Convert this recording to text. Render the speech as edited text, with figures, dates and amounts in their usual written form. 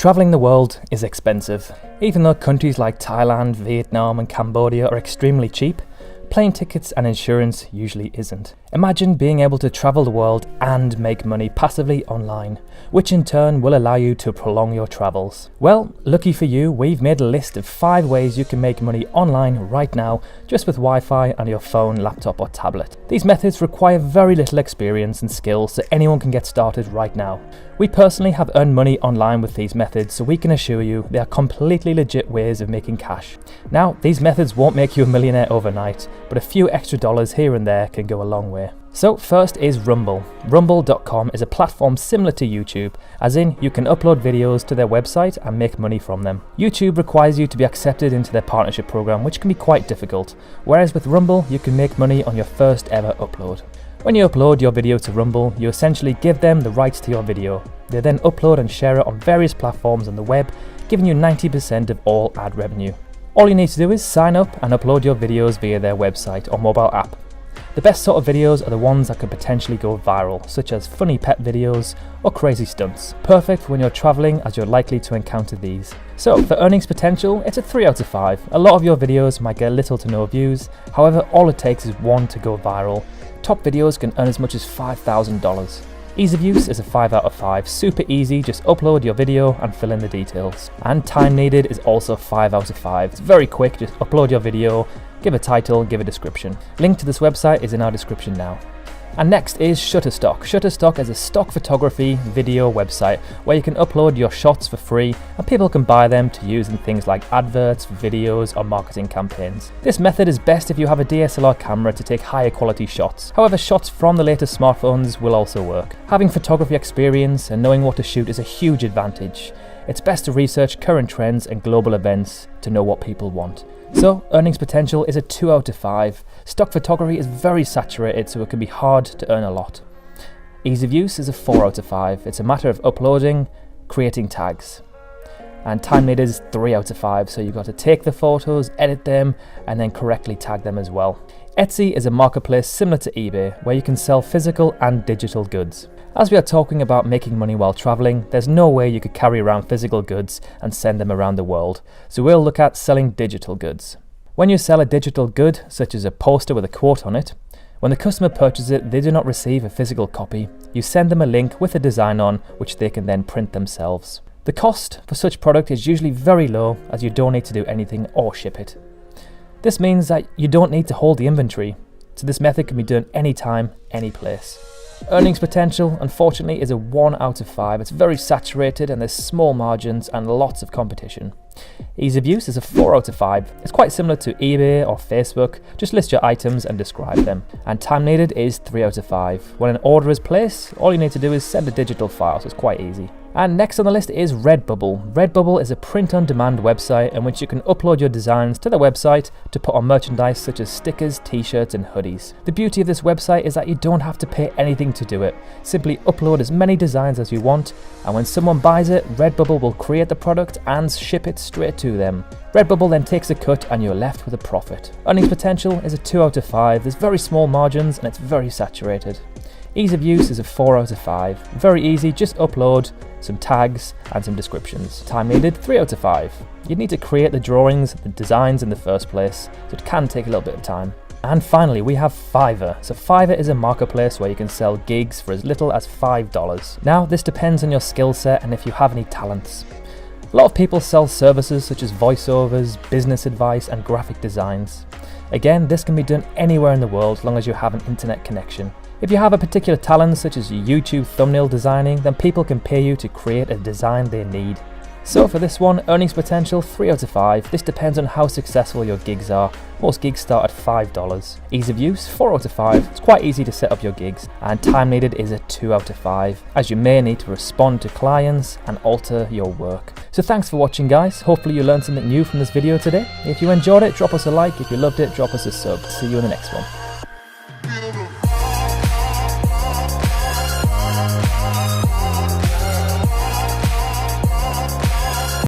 Travelling the world is expensive. Even though countries like Thailand, Vietnam and Cambodia are extremely cheap, plane tickets and insurance usually isn't. Imagine being able to travel the world and make money passively online, which in turn will allow you to prolong your travels. Well, lucky for you, we've made a list of 5 ways you can make money online right now, just with Wi-Fi and your phone, laptop or tablet. These methods require very little experience and skill, so anyone can get started right now. We personally have earned money online with these methods, so we can assure you they are completely legit ways of making cash. Now, these methods won't make you a millionaire overnight, but a few extra dollars here and there can go a long way. So first is Rumble. Rumble.com is a platform similar to YouTube, as in you can upload videos to their website and make money from them. YouTube requires you to be accepted into their partnership program, which can be quite difficult, whereas with Rumble you can make money on your first ever upload. When you upload your video to Rumble, you essentially give them the rights to your video. They then upload and share it on various platforms on the web, giving you 90% of all ad revenue. All you need to do is sign up and upload your videos via their website or mobile app. The best sort of videos are the ones that could potentially go viral, such as funny pet videos or crazy stunts. Perfect when you're traveling, as you're likely to encounter these. So for earnings potential, it's a 3 out of 5. A lot of your videos might get little to no views, however all it takes is one to go viral. Top videos can earn as much as $5,000. Ease of use is a 5 out of 5, super easy, just upload your video and fill in the details. And time needed is also 5 out of 5, it's very quick, just upload your video, give a title, give a description. Link to this website is in our description now. And next is Shutterstock. Shutterstock is a stock photography video website where you can upload your shots for free and people can buy them to use in things like adverts, videos or marketing campaigns. This method is best if you have a DSLR camera to take higher quality shots. However, shots from the latest smartphones will also work. Having photography experience and knowing what to shoot is a huge advantage. It's best to research current trends and global events to know what people want. So, earnings potential is a 2 out of 5. Stock photography is very saturated, so it can be hard to earn a lot. Ease of use is a 4 out of 5. It's a matter of uploading, creating tags. And time needed is 3 out of 5, so you've got to take the photos, edit them, and then correctly tag them as well. Etsy is a marketplace similar to eBay, where you can sell physical and digital goods. As we are talking about making money while traveling, there's no way you could carry around physical goods and send them around the world, so we'll look at selling digital goods. When you sell a digital good, such as a poster with a quote on it, when the customer purchases it, they do not receive a physical copy. You send them a link with a design on, which they can then print themselves. The cost for such product is usually very low, as you don't need to do anything or ship it. This means that you don't need to hold the inventory, so this method can be done anytime, any place. Earnings potential, unfortunately, is a 1 out of 5. It's very saturated and there's small margins and lots of competition. Ease of use is a 4 out of 5. It's quite similar to eBay or Facebook, just list your items and describe them. And time needed is 3 out of 5. When an order is placed, all you need to do is send a digital file, so it's quite easy. And next on the list is Redbubble. Redbubble is a print-on-demand website in which you can upload your designs to the website to put on merchandise such as stickers, t-shirts and hoodies. The beauty of this website is that you don't have to pay anything to do it. Simply upload as many designs as you want, and when someone buys it, Redbubble will create the product and ship it straight to them. Redbubble then takes a cut and you're left with a profit. Earnings potential is a 2 out of 5. There's very small margins and it's very saturated. Ease of use is a 4 out of 5. Very easy, just upload some tags and some descriptions. Time needed, 3 out of 5. You'd need to create the drawings, the designs in the first place, so it can take a little bit of time. And finally, we have Fiverr. So Fiverr is a marketplace where you can sell gigs for as little as $5. Now, this depends on your skill set and if you have any talents. A lot of people sell services such as voiceovers, business advice and graphic designs. Again, this can be done anywhere in the world as long as you have an internet connection. If you have a particular talent such as YouTube thumbnail designing, then people can pay you to create a design they need. So for this one, earnings potential 3 out of 5. This depends on how successful your gigs are. Most gigs start at $5. Ease of use 4 out of 5. It's quite easy to set up your gigs. And time needed is a 2 out of 5, as you may need to respond to clients and alter your work. So thanks for watching, guys. Hopefully you learned something new from this video today. If you enjoyed it, drop us a like. If you loved it, drop us a sub. See you in the next one.